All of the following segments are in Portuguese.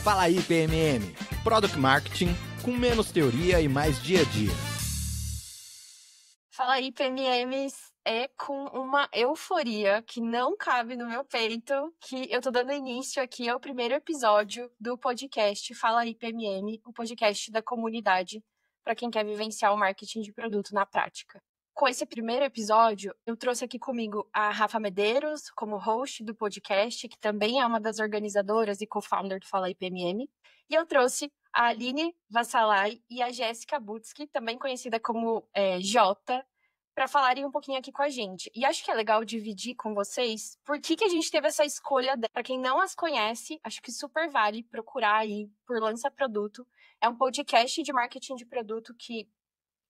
Fala aí, PMM. Product Marketing com menos teoria e mais dia a dia. Fala aí, PMMs. É com uma euforia que não cabe no meu peito que eu tô dando início aqui ao primeiro episódio do podcast Fala aí, PMM, o podcast da comunidade para quem quer vivenciar o marketing de produto na prática. Com esse primeiro episódio, eu trouxe aqui comigo a Rafa Medeiros como host do podcast, que também é uma das organizadoras e co-founder do Fala aí, PMM. E eu trouxe a Aline Vassalay e a Jéssica Butzki, também conhecida como Jota, para falarem um pouquinho aqui com a gente. E acho que é legal dividir com vocês por que a gente teve essa escolha. Para quem não as conhece, acho que super vale procurar aí por Lança Produto. É um podcast de marketing de produto que,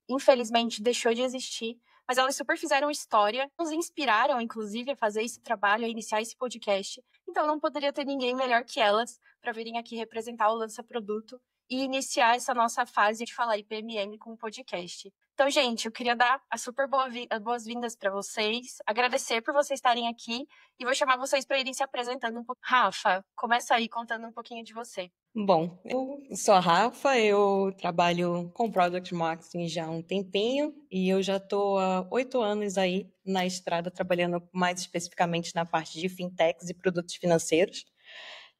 infelizmente, deixou de existir, mas elas super fizeram história, nos inspiraram, inclusive, a fazer esse trabalho, a iniciar esse podcast. Então, não poderia ter ninguém melhor que elas para virem aqui representar o Lança Produto e iniciar essa nossa fase de falar IPMM com o podcast. Então, gente, eu queria dar as super boas-vindas para vocês, agradecer por vocês estarem aqui e vou chamar vocês para irem se apresentando um pouco. Rafa, começa aí contando um pouquinho de você. Bom, eu sou a Rafa, eu trabalho com Product Marketing já há um tempinho e eu já estou há 8 anos aí na estrada trabalhando mais especificamente na parte de fintechs e produtos financeiros.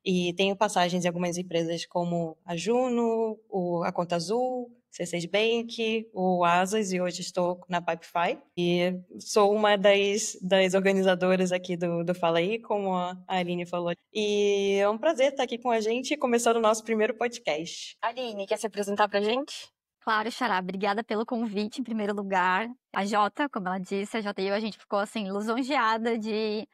E tenho passagens em algumas empresas como a Juno, a Conta Azul, C6 Bank, o Asas, e hoje estou na Pipefy. E sou uma das organizadoras aqui do Fala Aí, como a Aline falou. E é um prazer estar aqui com a gente e começando o nosso primeiro podcast. Aline, quer se apresentar pra gente? Claro, Xará, obrigada pelo convite, em primeiro lugar. A Jota, como ela disse, a Jota e eu, a gente ficou, assim, lisonjeada de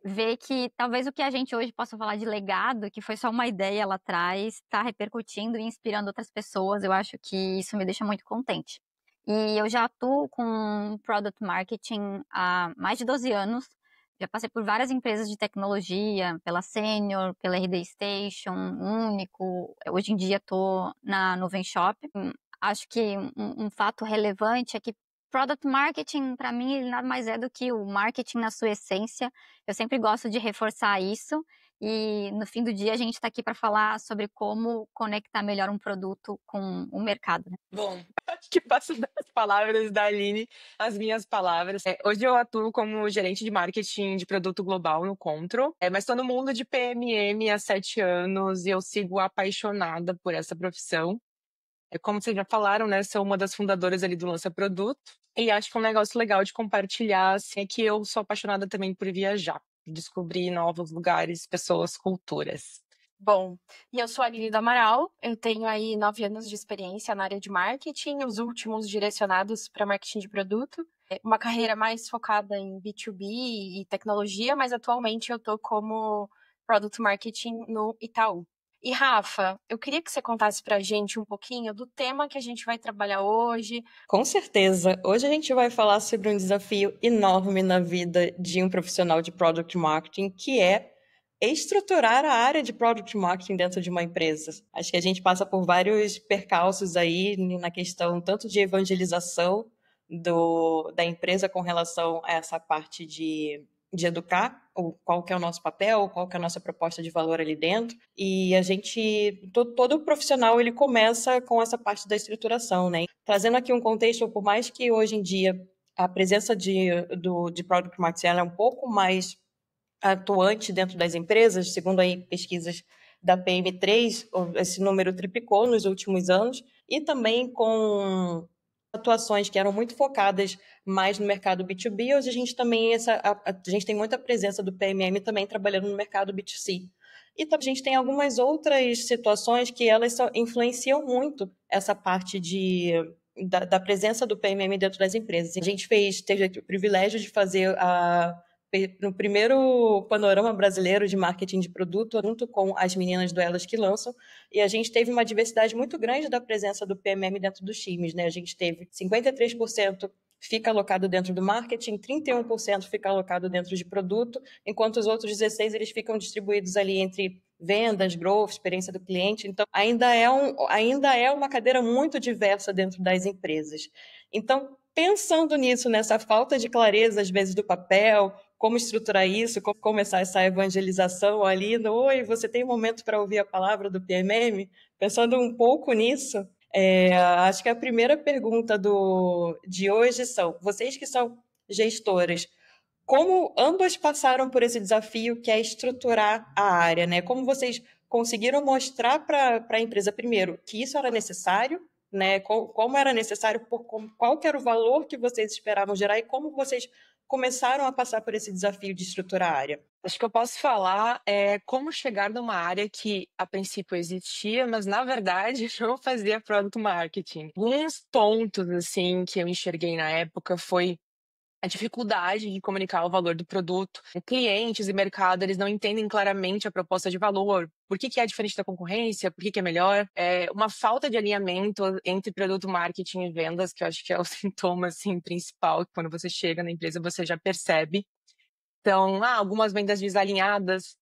ver que talvez o que a gente hoje possa falar de legado, que foi só uma ideia lá atrás, está repercutindo e inspirando outras pessoas. Eu acho que isso me deixa muito contente. E eu já atuo com Product Marketing há mais de 12 anos. Já passei por várias empresas de tecnologia, pela Senior, pela RD Station, Único. Hoje em dia estou na Nuvem Shop. Acho que um fato relevante é que Product Marketing, para mim, ele nada mais é do que o marketing na sua essência. Eu sempre gosto de reforçar isso. E no fim do dia a gente está aqui para falar sobre como conectar melhor um produto com o mercado, né? Bom, acho que passo das palavras da Aline as minhas palavras. Hoje eu atuo como gerente de marketing de produto global no Control, mas estou no mundo de PMM há 7 anos e eu sigo apaixonada por essa profissão. Como vocês já falaram, né, sou uma das fundadoras ali do Lança Produto e acho que é um negócio legal de compartilhar, assim, é que eu sou apaixonada também por viajar, descobrir novos lugares, pessoas, culturas. Bom, e eu sou a Aline do Amaral, eu tenho aí 9 anos de experiência na área de marketing, os últimos direcionados para marketing de produto, uma carreira mais focada em B2B e tecnologia, mas atualmente eu estou como Product Marketing no Itaú. E Rafa, eu queria que você contasse pra gente um pouquinho do tema que a gente vai trabalhar hoje. Com certeza. Hoje a gente vai falar sobre um desafio enorme na vida de um profissional de Product Marketing, que é estruturar a área de Product Marketing dentro de uma empresa. Acho que a gente passa por vários percalços aí na questão tanto de evangelização da empresa com relação a essa parte de educar, qual que é o nosso papel, qual que é a nossa proposta de valor ali dentro. E a gente, todo profissional, ele começa com essa parte da estruturação, né? Trazendo aqui um contexto, por mais que hoje em dia a presença de Product Marketing ela é um pouco mais atuante dentro das empresas, segundo aí pesquisas da PM3, esse número triplicou nos últimos anos, e também com atuações que eram muito focadas mais no mercado B2B, hoje a gente também a gente tem muita presença do PMM também trabalhando no mercado B2C. E também a gente tem algumas outras situações que elas influenciam muito essa parte da presença do PMM dentro das empresas. A gente teve o privilégio de fazer no primeiro panorama brasileiro de marketing de produto, junto com as meninas do Elas que Lançam, e a gente teve uma diversidade muito grande da presença do PMM dentro dos times, né? A gente teve 53% fica alocado dentro do marketing, 31% fica alocado dentro de produto, enquanto os outros 16% eles ficam distribuídos ali entre vendas, growth, experiência do cliente. Então, ainda é uma cadeira muito diversa dentro das empresas. Então, pensando nisso, nessa falta de clareza, às vezes, do papel, como estruturar isso, como começar essa evangelização ali. Oi, você tem um momento para ouvir a palavra do PMM? Pensando um pouco nisso, acho que a primeira pergunta de hoje são, vocês que são gestoras, como ambas passaram por esse desafio que é estruturar a área, né? Como vocês conseguiram mostrar para a empresa, primeiro, que isso era necessário, né? Como era necessário, qual que era o valor que vocês esperavam gerar e como vocês começaram a passar por esse desafio de estruturar a área? Acho que eu posso falar como chegar numa área que a princípio existia, mas na verdade não fazia product marketing. Alguns pontos assim que eu enxerguei na época foi a dificuldade de comunicar o valor do produto. Clientes e mercado, eles não entendem claramente a proposta de valor. Por que é diferente da concorrência? Por que é melhor? Uma falta de alinhamento entre produto, marketing e vendas, que eu acho que é o sintoma assim, principal, que quando você chega na empresa você já percebe. Então, algumas vendas desalinhadas,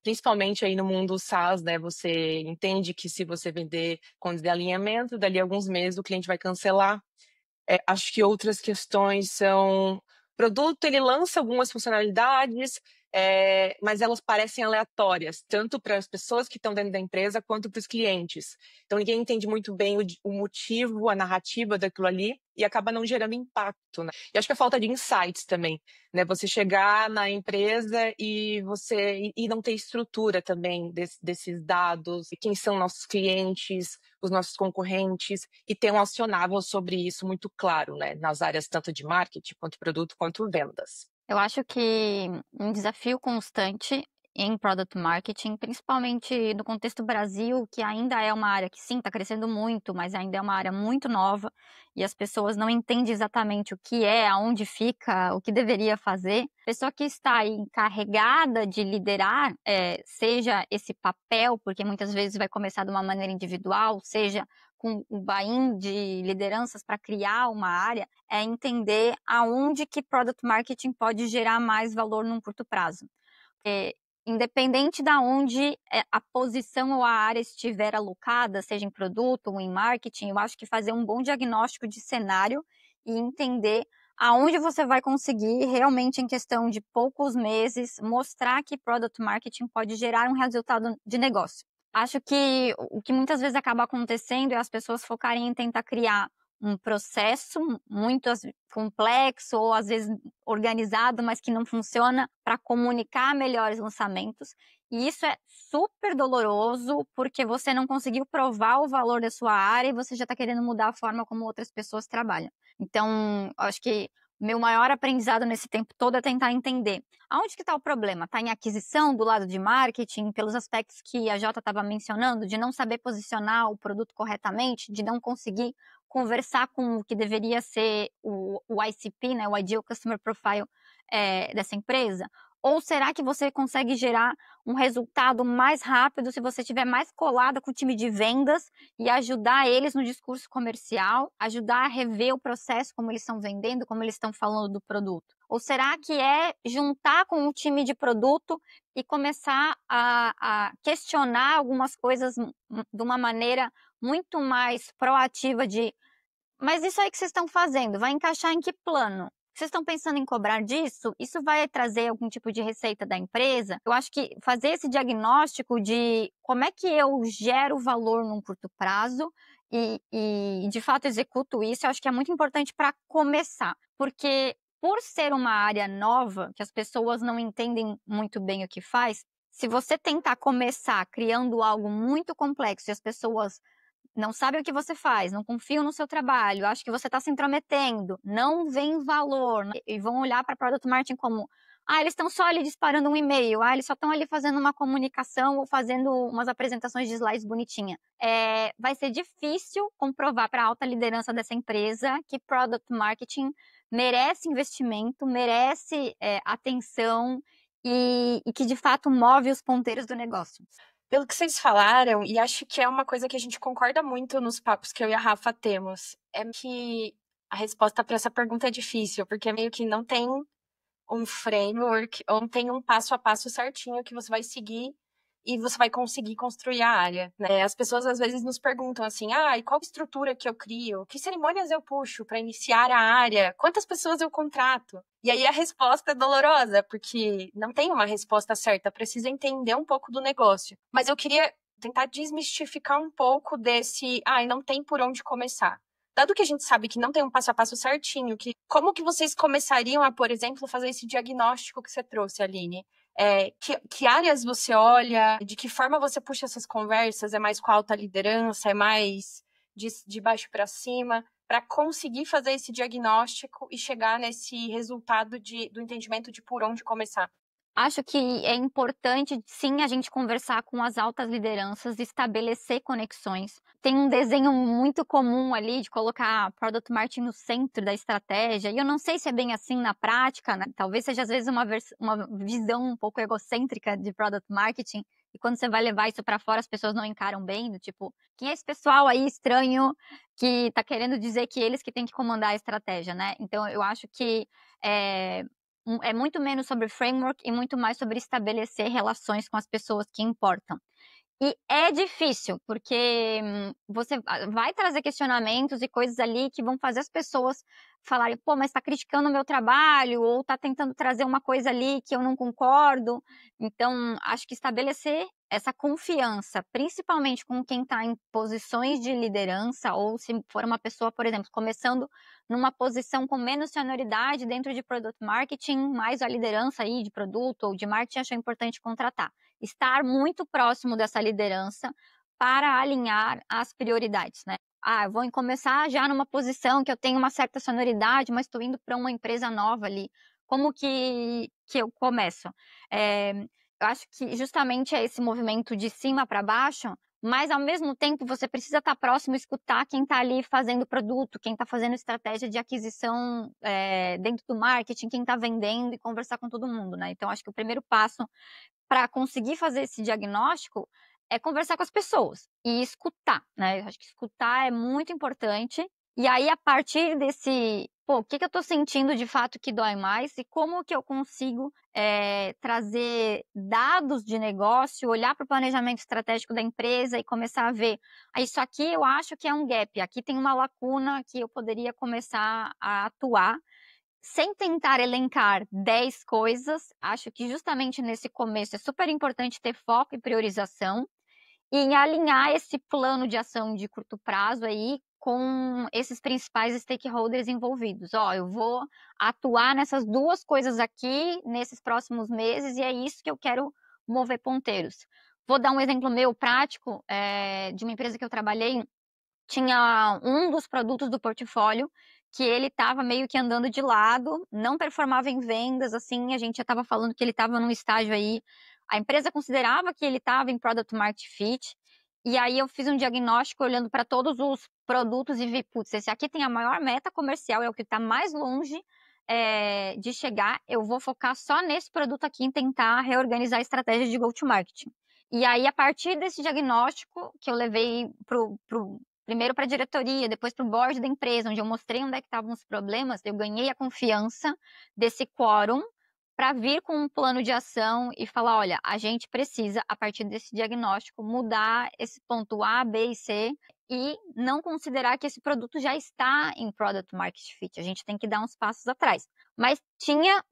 principalmente aí no mundo SaaS, né? Você entende que se você vender com desalinhamento, dali a alguns meses o cliente vai cancelar. Acho que outras questões são... O produto, ele lança algumas funcionalidades, mas elas parecem aleatórias, tanto para as pessoas que estão dentro da empresa, quanto para os clientes. Então, ninguém entende muito bem o motivo, a narrativa daquilo ali, e acaba não gerando impacto, né? E acho que a falta de insights também, né? Você chegar na empresa e não ter estrutura também desses dados, quem são nossos clientes, os nossos concorrentes, e ter um acionável sobre isso muito claro, né? Nas áreas tanto de marketing, quanto produto, quanto vendas. Eu acho que um desafio constante em product marketing, principalmente no contexto Brasil, que ainda é uma área que sim, está crescendo muito, mas ainda é uma área muito nova e as pessoas não entendem exatamente o que é, aonde fica, o que deveria fazer. A pessoa que está encarregada de liderar, seja esse papel, porque muitas vezes vai começar de uma maneira individual, seja com o buy-in de lideranças para criar uma área, é entender aonde que product marketing pode gerar mais valor num curto prazo. Independente de onde a posição ou a área estiver alocada, seja em produto ou em marketing, eu acho que fazer um bom diagnóstico de cenário e entender aonde você vai conseguir realmente em questão de poucos meses mostrar que product marketing pode gerar um resultado de negócio. Acho que o que muitas vezes acaba acontecendo é as pessoas focarem em tentar criar um processo muito complexo ou às vezes organizado, mas que não funciona para comunicar melhores lançamentos. E isso é super doloroso porque você não conseguiu provar o valor da sua área e você já está querendo mudar a forma como outras pessoas trabalham. Então, acho que meu maior aprendizado nesse tempo todo é tentar entender aonde que está o problema. Está em aquisição do lado de marketing, pelos aspectos que a Jota estava mencionando, de não saber posicionar o produto corretamente, de não conseguir conversar com o que deveria ser o ICP, né, o Ideal Customer Profile dessa empresa? Ou será que você consegue gerar um resultado mais rápido se você estiver mais colada com o time de vendas e ajudar eles no discurso comercial, ajudar a rever o processo, como eles estão vendendo, como eles estão falando do produto? Ou será que é juntar com o time de produto e começar a questionar algumas coisas de uma maneira muito mais proativa mas isso aí que vocês estão fazendo, vai encaixar em que plano? Vocês estão pensando em cobrar disso? Isso vai trazer algum tipo de receita da empresa? Eu acho que fazer esse diagnóstico de como é que eu gero valor num curto prazo e de fato executo isso, eu acho que é muito importante para começar. Porque por ser uma área nova, que as pessoas não entendem muito bem o que faz, se você tentar começar criando algo muito complexo e as pessoas não sabem o que você faz, não confiam no seu trabalho, acham que você está se intrometendo, não veem valor, e vão olhar para Product Marketing como eles estão só ali disparando um e-mail, eles só estão ali fazendo uma comunicação ou fazendo umas apresentações de slides bonitinha. Vai ser difícil comprovar para a alta liderança dessa empresa que Product Marketing merece investimento, merece atenção e que de fato move os ponteiros do negócio. Pelo que vocês falaram, e acho que é uma coisa que a gente concorda muito nos papos que eu e a Rafa temos, é que a resposta para essa pergunta é difícil, porque meio que não tem um framework, ou não tem um passo a passo certinho que você vai seguir e você vai conseguir construir a área, né? As pessoas às vezes nos perguntam assim, e qual estrutura que eu crio? Que cerimônias eu puxo para iniciar a área? Quantas pessoas eu contrato? E aí a resposta é dolorosa, porque não tem uma resposta certa, precisa entender um pouco do negócio. Mas eu queria tentar desmistificar um pouco desse, não tem por onde começar. Dado que a gente sabe que não tem um passo a passo certinho, como que vocês começariam a, por exemplo, fazer esse diagnóstico que você trouxe, Aline? Que áreas você olha? De que forma você puxa essas conversas? É mais com a alta liderança? É mais de baixo para cima? Para conseguir fazer esse diagnóstico e chegar nesse resultado do entendimento de por onde começar. Acho que é importante, sim, a gente conversar com as altas lideranças, estabelecer conexões. Tem um desenho muito comum ali de colocar Product Marketing no centro da estratégia, e eu não sei se é bem assim na prática, né? Talvez seja às vezes uma visão um pouco egocêntrica de Product Marketing, e quando você vai levar isso para fora, as pessoas não encaram bem, do tipo, quem é esse pessoal aí estranho que está querendo dizer que eles que têm que comandar a estratégia, né? Então, eu acho que é muito menos sobre framework e muito mais sobre estabelecer relações com as pessoas que importam. E é difícil, porque você vai trazer questionamentos e coisas ali que vão fazer as pessoas falarem, pô, mas está criticando o meu trabalho, ou está tentando trazer uma coisa ali que eu não concordo. Então, acho que estabelecer essa confiança, principalmente com quem está em posições de liderança, ou se for uma pessoa, por exemplo, começando numa posição com menos senioridade dentro de Product Marketing, mais a liderança aí de produto ou de marketing, acho importante contratar. Estar muito próximo dessa liderança para alinhar as prioridades, né? Eu vou começar já numa posição que eu tenho uma certa sonoridade, mas estou indo para uma empresa nova ali. Como que eu começo? Eu acho que justamente é esse movimento de cima para baixo, mas ao mesmo tempo você precisa estar próximo e escutar quem está ali fazendo produto, quem está fazendo estratégia de aquisição dentro do marketing, quem está vendendo e conversar com todo mundo, né? Então, acho que o primeiro passo para conseguir fazer esse diagnóstico é conversar com as pessoas e escutar, né? Eu acho que escutar é muito importante. E aí, a partir desse, o que eu estou sentindo de fato que dói mais e como que eu consigo trazer dados de negócio, olhar para o planejamento estratégico da empresa e começar a ver, isso aqui eu acho que é um gap, aqui tem uma lacuna que eu poderia começar a atuar. Sem tentar elencar 10 coisas, acho que justamente nesse começo é super importante ter foco e priorização e em alinhar esse plano de ação de curto prazo aí com esses principais stakeholders envolvidos. Eu vou atuar nessas 2 coisas aqui nesses próximos meses e é isso que eu quero mover ponteiros. Vou dar um exemplo meu prático de uma empresa que eu trabalhei. Tinha um dos produtos do portfólio que ele estava meio que andando de lado, não performava em vendas, assim, a gente já estava falando que ele estava num estágio aí, a empresa considerava que ele estava em Product Market Fit, e aí eu fiz um diagnóstico olhando para todos os produtos e vi, putz, esse aqui tem a maior meta comercial, é o que está mais longe de chegar, eu vou focar só nesse produto aqui em tentar reorganizar a estratégia de go-to-marketing. E aí, a partir desse diagnóstico que eu levei primeiro para a diretoria, depois para o board da empresa, onde eu mostrei onde é que estavam os problemas, eu ganhei a confiança desse quórum para vir com um plano de ação e falar, olha, a gente precisa, a partir desse diagnóstico, mudar esse ponto A, B e C e não considerar que esse produto já está em Product Market Fit. A gente tem que dar uns passos atrás. Mas tinha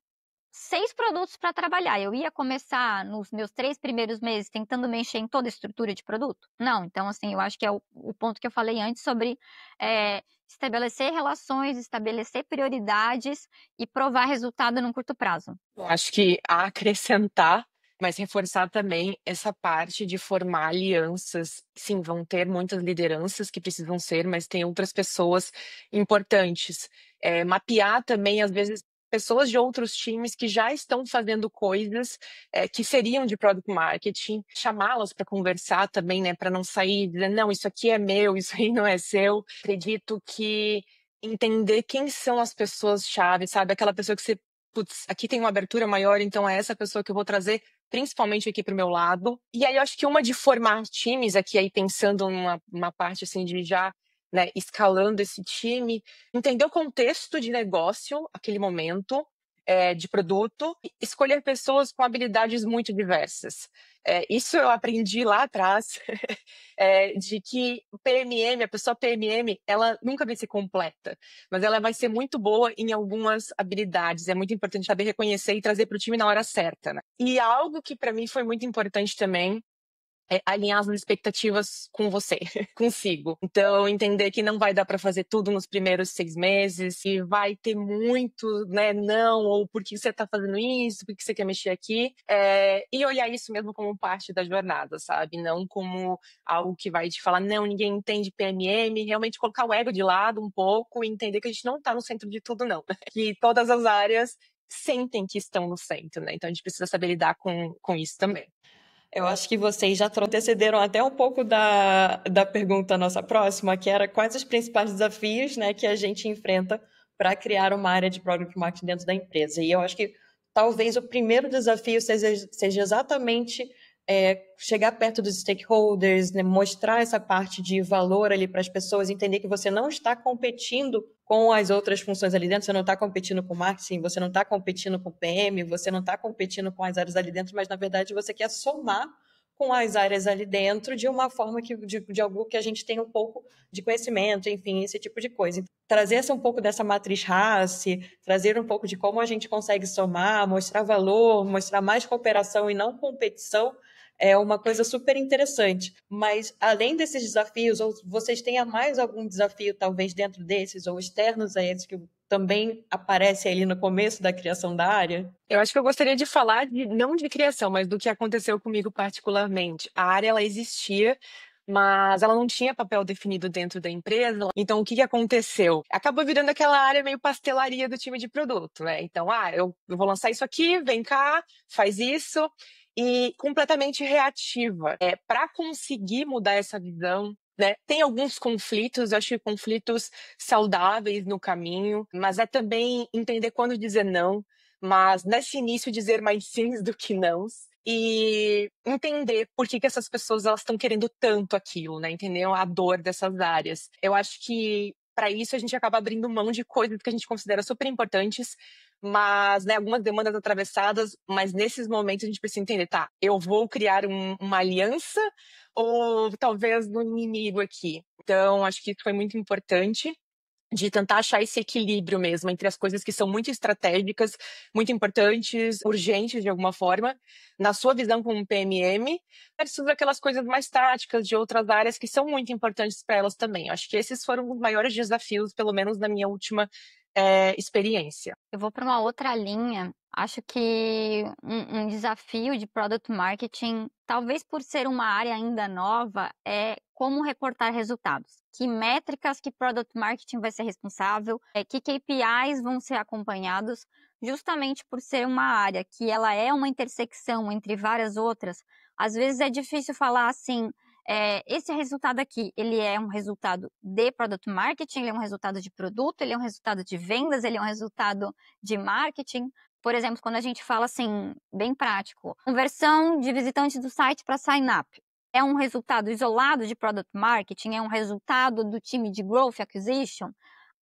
6 produtos para trabalhar. Eu ia começar nos meus 3 primeiros meses tentando mexer em toda a estrutura de produto? Não. Então, assim, eu acho que é o ponto que eu falei antes sobre estabelecer relações, estabelecer prioridades e provar resultado num curto prazo. Eu acho que a acrescentar, mas reforçar também essa parte de formar alianças. Sim, vão ter muitas lideranças que precisam ser, mas tem outras pessoas importantes. Mapear também, às vezes, pessoas de outros times que já estão fazendo coisas que seriam de product marketing, chamá-las para conversar também, né, para não sair dizendo, não, isso aqui é meu, isso aí não é seu. Acredito que entender quem são as pessoas-chave, sabe? Aquela pessoa que você, putz, aqui tem uma abertura maior, então é essa pessoa que eu vou trazer, principalmente aqui para o meu lado. E aí eu acho que uma de formar times aqui, aí pensando numa parte assim de já, né, escalando esse time, entender o contexto de negócio, aquele momento, de produto, e escolher pessoas com habilidades muito diversas. Isso eu aprendi lá atrás, de que o PMM, a pessoa PMM, ela nunca vai ser completa, mas ela vai ser muito boa em algumas habilidades. É muito importante saber reconhecer e trazer para o time na hora certa, né? E algo que para mim foi muito importante também alinhar as expectativas com você, consigo. Então, entender que não vai dar para fazer tudo nos primeiros 6 meses, e vai ter muito, né, não, ou por que você está fazendo isso, por que você quer mexer aqui, e olhar isso mesmo como parte da jornada, sabe? Não como algo que vai te falar, não, ninguém entende PMM, realmente colocar o ego de lado um pouco e entender que a gente não está no centro de tudo, não. Que todas as áreas sentem que estão no centro, né? Então, a gente precisa saber lidar com isso também. Eu acho que vocês já antecederam até um pouco da pergunta nossa próxima, que era quais os principais desafios, né, que a gente enfrenta para criar uma área de Product Marketing dentro da empresa. E eu acho que talvez o primeiro desafio seja exatamente chegar perto dos stakeholders, né, mostrar essa parte de valor ali para as pessoas, entender que você não está competindo com as outras funções ali dentro, você não está competindo com marketing, você não está competindo com PM, você não está competindo com as áreas ali dentro, mas na verdade você quer somar com as áreas ali dentro de uma forma de algo que a gente tem um pouco de conhecimento, enfim, esse tipo de coisa. Trazer um pouco dessa matriz RACE, trazer um pouco de como a gente consegue somar, mostrar valor, mostrar mais cooperação e não competição, é uma coisa super interessante. Mas, além desses desafios, ou vocês têm mais algum desafio, talvez, dentro desses, ou externos a eles, que também aparece ali no começo da criação da área? Eu acho que eu gostaria de falar, não de criação, mas do que aconteceu comigo particularmente. A área, ela existia, mas ela não tinha papel definido dentro da empresa. Então, o que aconteceu? Acabou virando aquela área meio pastelaria do time de produto, né? Então, eu vou lançar isso aqui, vem cá, faz isso. E completamente reativa. Para conseguir mudar essa visão, né? Tem alguns conflitos, eu acho que conflitos saudáveis no caminho, mas é também entender quando dizer não, mas nesse início dizer mais sims do que nãos, e entender por que essas pessoas elas estão querendo tanto aquilo, né? Entender a dor dessas áreas. Eu acho que para isso a gente acaba abrindo mão de coisas que a gente considera super importantes, mas, né, algumas demandas atravessadas, mas nesses momentos a gente precisa entender, tá, eu vou criar uma aliança ou talvez um inimigo aqui. Então, acho que isso foi muito importante, de tentar achar esse equilíbrio mesmo entre as coisas que são muito estratégicas, muito importantes, urgentes de alguma forma, na sua visão como PMM, versus aquelas coisas mais táticas de outras áreas que são muito importantes para elas também. Acho que esses foram os maiores desafios, pelo menos na minha última experiência. Eu vou para uma outra linha. Acho que um desafio de Product Marketing, talvez por ser uma área ainda nova, é como reportar resultados. Que métricas que Product Marketing vai ser responsável, que KPIs vão ser acompanhados, justamente por ser uma área que ela é uma intersecção entre várias outras. Às vezes é difícil falar assim, esse resultado aqui, ele é um resultado de Product Marketing, ele é um resultado de produto, ele é um resultado de vendas, ele é um resultado de marketing. Por exemplo, quando a gente fala assim, bem prático, conversão de visitantes do site para sign-up. É um resultado isolado de Product Marketing? É um resultado do time de Growth Acquisition?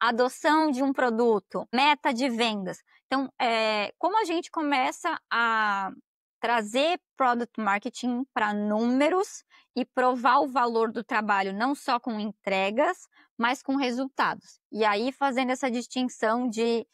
Adoção de um produto? Meta de vendas? Então, como a gente começa a trazer Product Marketing para números e provar o valor do trabalho, não só com entregas, mas com resultados. E aí, fazendo essa distinção de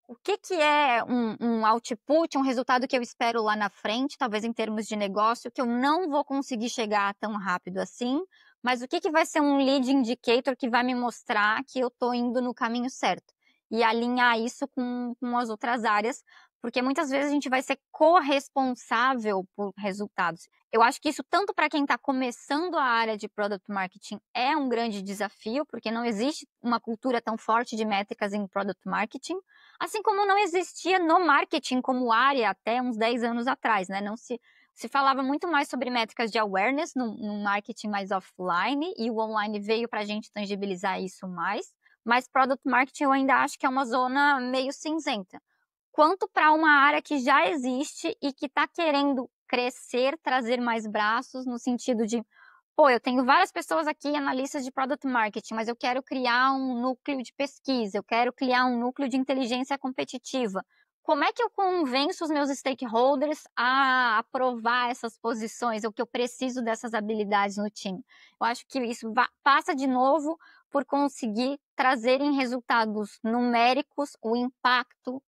o que é um output, um resultado que eu espero lá na frente, talvez em termos de negócio, que eu não vou conseguir chegar tão rápido assim, mas o que vai ser um lead indicator que vai me mostrar que eu estou indo no caminho certo. E alinhar isso com as outras áreas, porque muitas vezes a gente vai ser corresponsável por resultados. Eu acho que isso, tanto para quem está começando a área de Product Marketing, é um grande desafio, porque não existe uma cultura tão forte de métricas em Product Marketing, assim como não existia no marketing como área até uns 10 anos atrás, né? Não se falava muito mais sobre métricas de awareness no marketing mais offline, e o online veio para a gente tangibilizar isso mais, mas Product Marketing eu ainda acho que é uma zona meio cinzenta. Quanto para uma área que já existe e que está querendo crescer, trazer mais braços, no sentido de, eu tenho várias pessoas aqui, analistas de Product Marketing, mas eu quero criar um núcleo de pesquisa, eu quero criar um núcleo de inteligência competitiva. como é que eu convenço os meus stakeholders a aprovar essas posições, ou que eu preciso dessas habilidades no time? Eu acho que isso passa de novo por conseguir trazer em resultados numéricos o impacto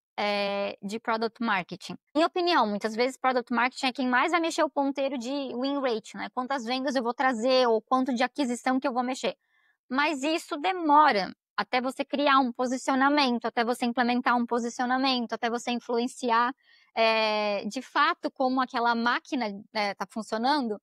de Product Marketing. Minha opinião, muitas vezes Product Marketing é quem mais vai mexer o ponteiro de win rate, né? Quantas vendas eu vou trazer ou quanto de aquisição que eu vou mexer. Mas isso demora até você criar um posicionamento, até você implementar um posicionamento, até você influenciar de fato como aquela máquina está funcionando,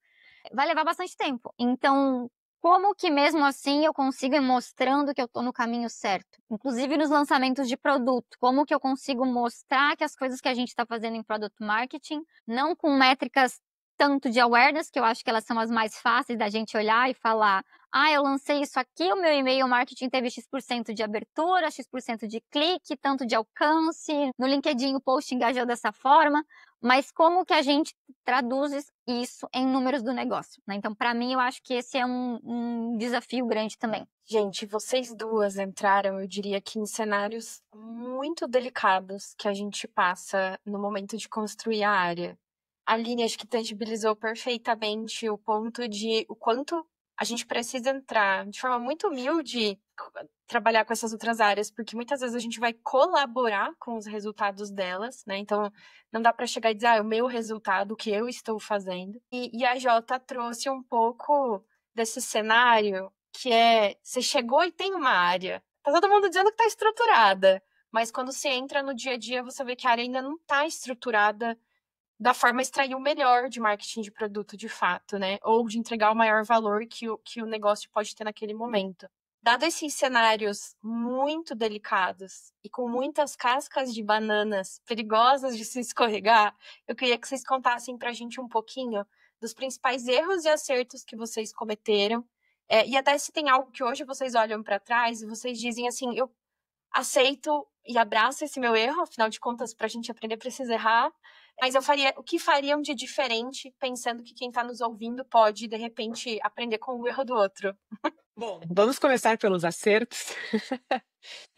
vai levar bastante tempo. Então, como que mesmo assim eu consigo ir mostrando que eu estou no caminho certo? Inclusive nos lançamentos de produto, como que eu consigo mostrar que as coisas que a gente está fazendo em Product Marketing, não com métricas tanto de awareness, que eu acho que elas são as mais fáceis da gente olhar e falar, eu lancei isso aqui, o meu e-mail marketing teve X% de abertura, X% de clique, tanto de alcance, no LinkedIn o post engajou dessa forma, mas como que a gente traduz isso em números do negócio, né? Então, para mim, eu acho que esse é um desafio grande também. Gente, vocês duas entraram, eu diria que em cenários muito delicados que a gente passa no momento de construir a área. A Aline, acho que tangibilizou perfeitamente o ponto de o quanto a gente precisa entrar de forma muito humilde, trabalhar com essas outras áreas, porque muitas vezes a gente vai colaborar com os resultados delas, né? Então, não dá para chegar e dizer, o meu resultado, o que eu estou fazendo. E a Jota trouxe um pouco desse cenário que você chegou e tem uma área. Tá todo mundo dizendo que tá estruturada, mas quando você entra no dia a dia, você vê que a área ainda não tá estruturada da forma a extrair o melhor de marketing de produto de fato, né? Ou de entregar o maior valor que o negócio pode ter naquele momento. Dado esses cenários muito delicados e com muitas cascas de bananas perigosas de se escorregar, eu queria que vocês contassem pra gente um pouquinho dos principais erros e acertos que vocês cometeram. E até se tem algo que hoje vocês olham para trás e vocês dizem assim, eu aceito e abraço esse meu erro, afinal de contas, pra gente aprender precisa errar. Mas o que fariam de diferente, pensando que quem está nos ouvindo pode, de repente, aprender com o erro do outro? Bom, vamos começar pelos acertos.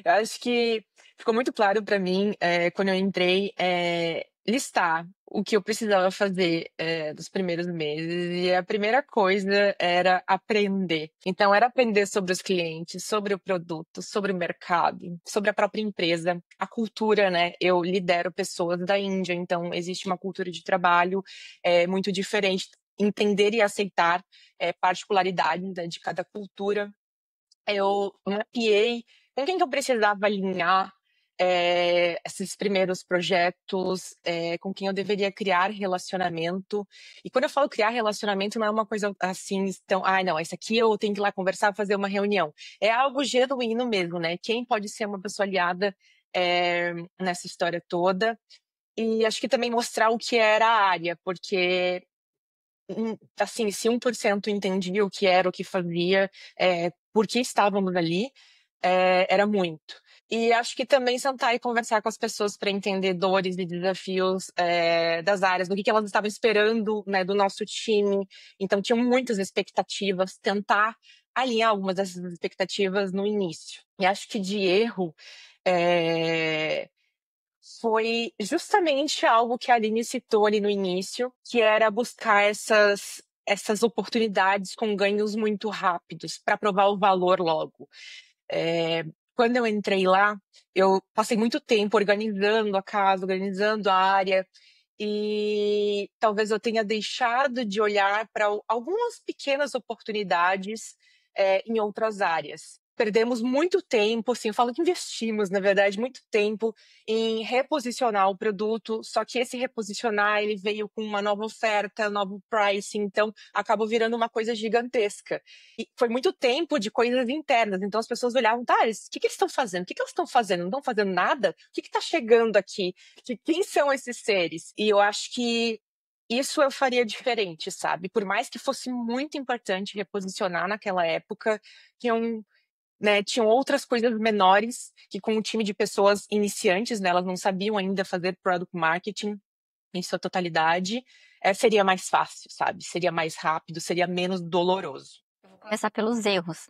Eu acho que ficou muito claro para mim, quando eu entrei, listar o que eu precisava fazer nos primeiros meses. E a primeira coisa era aprender. Então, era aprender sobre os clientes, sobre o produto, sobre o mercado, sobre a própria empresa, a cultura, né? Eu lidero pessoas da Índia, então existe uma cultura de trabalho muito diferente. Entender e aceitar particularidades, né, de cada cultura. Eu mapeei com quem que eu precisava alinhar esses primeiros projetos, com quem eu deveria criar relacionamento. E quando eu falo criar relacionamento, não é uma coisa assim, então, não, esse aqui eu tenho que ir lá conversar, fazer uma reunião. É algo genuíno mesmo, né? Quem pode ser uma pessoa aliada nessa história toda. E acho que também mostrar o que era a área, porque assim, se 1% entendia o que era, o que fazia, por que estávamos ali, era muito. E acho que também sentar e conversar com as pessoas para entender dores e desafios das áreas, do que elas estavam esperando, né, do nosso time. Então, tinham muitas expectativas, tentar alinhar algumas dessas expectativas no início. E acho que de erro foi justamente algo que a Aline citou ali no início, que era buscar essas oportunidades com ganhos muito rápidos, para provar o valor logo. Quando eu entrei lá, eu passei muito tempo organizando a casa, organizando a área, e talvez eu tenha deixado de olhar para algumas pequenas oportunidades em outras áreas. Perdemos muito tempo, assim, eu falo que investimos, na verdade, muito tempo em reposicionar o produto, só que esse reposicionar, ele veio com uma nova oferta, novo pricing, então acabou virando uma coisa gigantesca. E foi muito tempo de coisas internas, então as pessoas olhavam, o que eles estão fazendo? O que elas estão fazendo? Não estão fazendo nada? O que está chegando aqui? Quem são esses seres? E eu acho que isso eu faria diferente, sabe? Por mais que fosse muito importante reposicionar naquela época, tinham outras coisas menores que com um time de pessoas iniciantes, né, elas não sabiam ainda fazer product marketing em sua totalidade, seria mais fácil, sabe? Seria mais rápido, seria menos doloroso. Eu vou começar pelos erros.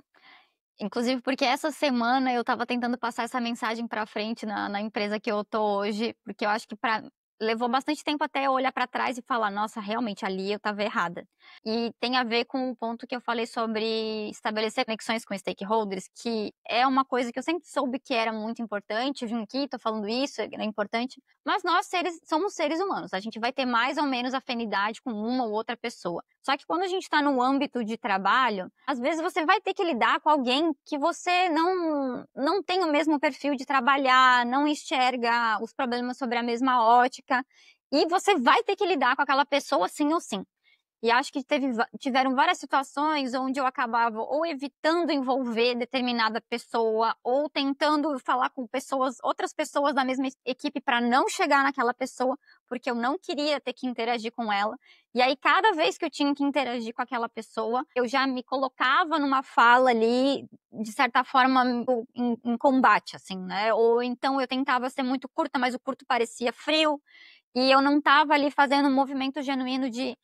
Inclusive porque essa semana eu estava tentando passar essa mensagem para frente na empresa que eu tô hoje, porque eu acho que levou bastante tempo até eu olhar para trás e falar, nossa, realmente ali eu estava errada. E tem a ver com o ponto que eu falei sobre estabelecer conexões com stakeholders, que é uma coisa que eu sempre soube que era muito importante. Vim aqui, tô falando isso, é importante. Mas nós somos seres humanos, a gente vai ter mais ou menos afinidade com uma ou outra pessoa. Só que quando a gente está no âmbito de trabalho, às vezes você vai ter que lidar com alguém que você não tem o mesmo perfil de trabalhar, não enxerga os problemas sobre a mesma ótica, e você vai ter que lidar com aquela pessoa sim ou sim. E acho que tiveram várias situações onde eu acabava ou evitando envolver determinada pessoa, ou tentando falar com outras pessoas da mesma equipe para não chegar naquela pessoa, porque eu não queria ter que interagir com ela. E aí, cada vez que eu tinha que interagir com aquela pessoa, eu já me colocava numa fala ali, de certa forma, em combate, assim, né? Ou então eu tentava ser muito curta, mas o curto parecia frio, e eu não estava ali fazendo um movimento genuíno de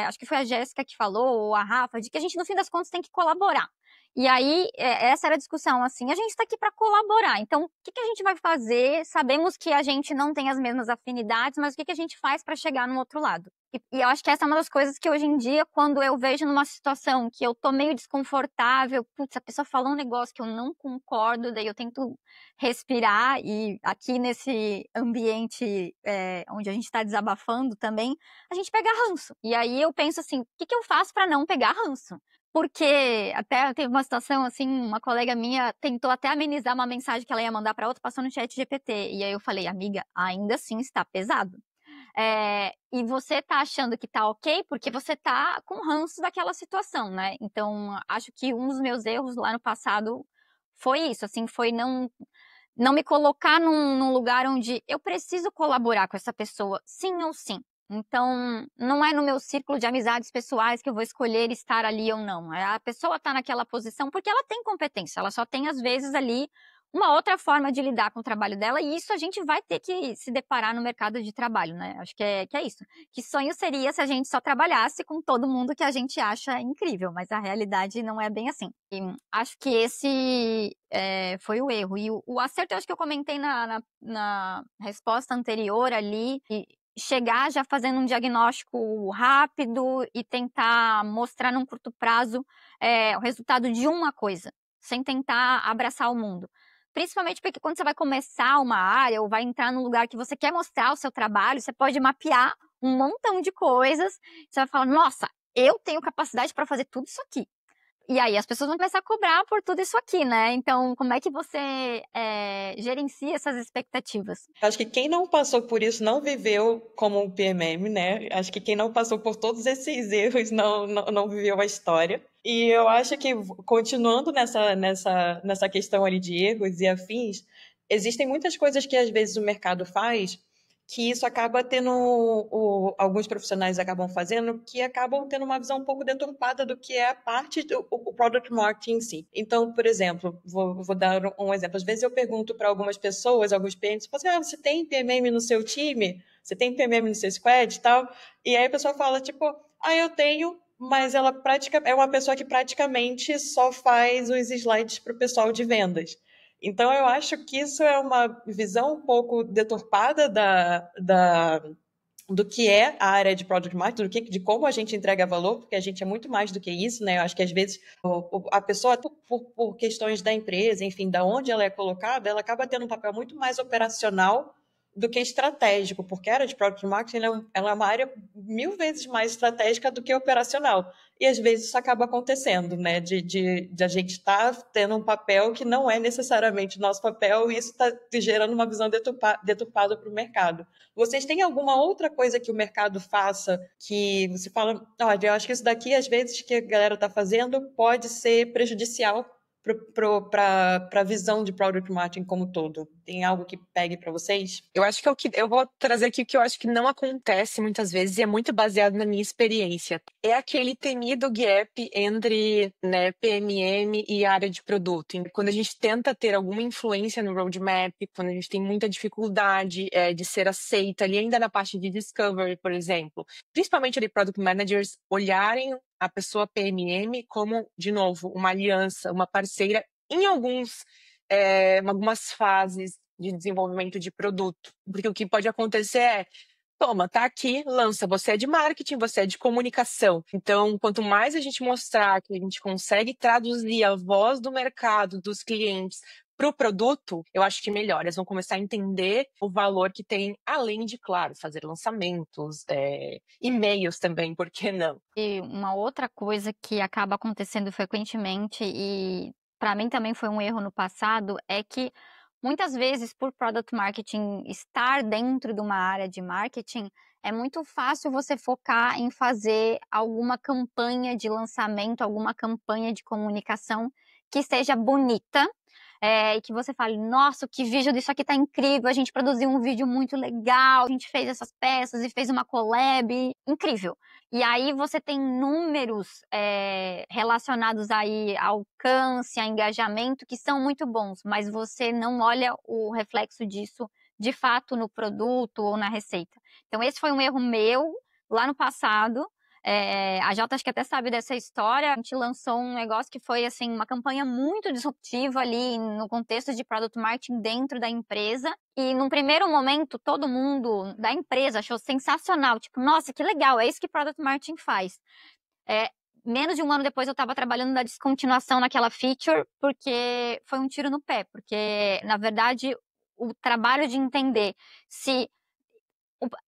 acho que foi a Jéssica que falou, ou a Rafa, de que a gente, no fim das contas, tem que colaborar. E aí, essa era a discussão, assim, a gente está aqui para colaborar, então, o que a gente vai fazer? Sabemos que a gente não tem as mesmas afinidades, mas o que a gente faz para chegar no outro lado? E eu acho que essa é uma das coisas que, hoje em dia, quando eu vejo numa situação que eu tô meio desconfortável, putz, a pessoa falou um negócio que eu não concordo, daí eu tento respirar, e aqui nesse ambiente onde a gente está desabafando também, a gente pega ranço. E aí eu penso assim, o que eu faço para não pegar ranço? Porque até teve uma situação assim, uma colega minha tentou até amenizar uma mensagem que ela ia mandar para outra, passou no chat GPT. E aí eu falei, amiga, ainda assim está pesado. E você tá achando que tá ok porque você tá com ranço daquela situação, né? Então, acho que um dos meus erros lá no passado foi isso, assim, foi não me colocar num lugar onde eu preciso colaborar com essa pessoa, sim ou sim. Então, não é no meu círculo de amizades pessoais que eu vou escolher estar ali ou não. A pessoa está naquela posição porque ela tem competência, ela só tem, às vezes, ali uma outra forma de lidar com o trabalho dela, e isso a gente vai ter que se deparar no mercado de trabalho, né? Acho que é isso. Que sonho seria se a gente só trabalhasse com todo mundo que a gente acha incrível, mas a realidade não é bem assim. E acho que esse foi o erro. E o acerto, eu acho que eu comentei na resposta anterior ali, chegar já fazendo um diagnóstico rápido e tentar mostrar num curto prazo o resultado de uma coisa, sem tentar abraçar o mundo. Principalmente porque quando você vai começar uma área ou vai entrar num lugar que você quer mostrar o seu trabalho, você pode mapear um montão de coisas, você vai falar, nossa, eu tenho capacidade para fazer tudo isso aqui. E aí as pessoas vão começar a cobrar por tudo isso aqui, né? Então, como é que você gerencia essas expectativas? Acho que quem não passou por isso não viveu como um PMM, né? Acho que quem não passou por todos esses erros não viveu a história. E eu acho que, continuando nessa questão ali de erros e afins, existem muitas coisas que às vezes o mercado faz que isso acaba tendo, alguns profissionais acabam fazendo, que acabam tendo uma visão um pouco deturpada do que é a parte do product marketing em si. Então, por exemplo, vou dar um exemplo. Às vezes eu pergunto para algumas pessoas, alguns clientes, você tem PMM no seu time? Você tem PMM no seu squad e tal? E aí a pessoa fala, tipo, eu tenho, mas ela é uma pessoa que praticamente só faz os slides para o pessoal de vendas. Então, eu acho que isso é uma visão um pouco deturpada do que é a área de Product Marketing, de como a gente entrega valor, porque a gente é muito mais do que isso, né? Eu acho que, às vezes, a pessoa, por questões da empresa, enfim, da onde ela é colocada, ela acaba tendo um papel muito mais operacional do que estratégico, porque a área de Product Marketing ela é uma área 1000 vezes mais estratégica do que operacional. E às vezes isso acaba acontecendo, né? De a gente estar tendo um papel que não é necessariamente nosso papel, e isso está gerando uma visão deturpada para o mercado. Vocês têm alguma outra coisa que o mercado faça que você fala, olha, eu acho que isso daqui, às vezes, que a galera está fazendo pode ser prejudicial para a visão de Product Marketing como um todo? Tem algo que pegue para vocês? Eu acho que eu vou trazer aqui o que eu acho que não acontece muitas vezes, e é muito baseado na minha experiência. É aquele temido gap entre, né, PMM e área de produto. Quando a gente tenta ter alguma influência no roadmap, quando a gente tem muita dificuldade de ser aceita ali, ainda na parte de discovery, por exemplo. Principalmente ali, product managers olharem a pessoa PMM como, de novo, uma aliança, uma parceira em algumas fases de desenvolvimento de produto. Porque o que pode acontecer é, toma, tá aqui, lança. Você é de marketing, você é de comunicação. Então, quanto mais a gente mostrar que a gente consegue traduzir a voz do mercado, dos clientes, para o produto, eu acho que melhor. Eles vão começar a entender o valor que tem, além de, claro, fazer lançamentos, e-mails também, por que não? E uma outra coisa que acaba acontecendo frequentemente, e para mim também foi um erro no passado, é que muitas vezes, por product marketing estar dentro de uma área de marketing, é muito fácil você focar em fazer alguma campanha de lançamento, alguma campanha de comunicação que seja bonita. E que você fale, nossa, que vídeo disso aqui tá incrível, a gente produziu um vídeo muito legal, a gente fez essas peças e fez uma collab, incrível. E aí você tem números relacionados aí a alcance, a engajamento, que são muito bons, mas você não olha o reflexo disso de fato no produto ou na receita. Então esse foi um erro meu lá no passado. A Jota acho que até sabe dessa história. A gente lançou um negócio que foi assim uma campanha muito disruptiva ali no contexto de product marketing dentro da empresa. E num primeiro momento todo mundo da empresa achou sensacional, tipo, nossa, que legal, é isso que product marketing faz. Menos de um ano depois eu estava trabalhando na descontinuação naquela feature, porque foi um tiro no pé, porque na verdade o trabalho de entender se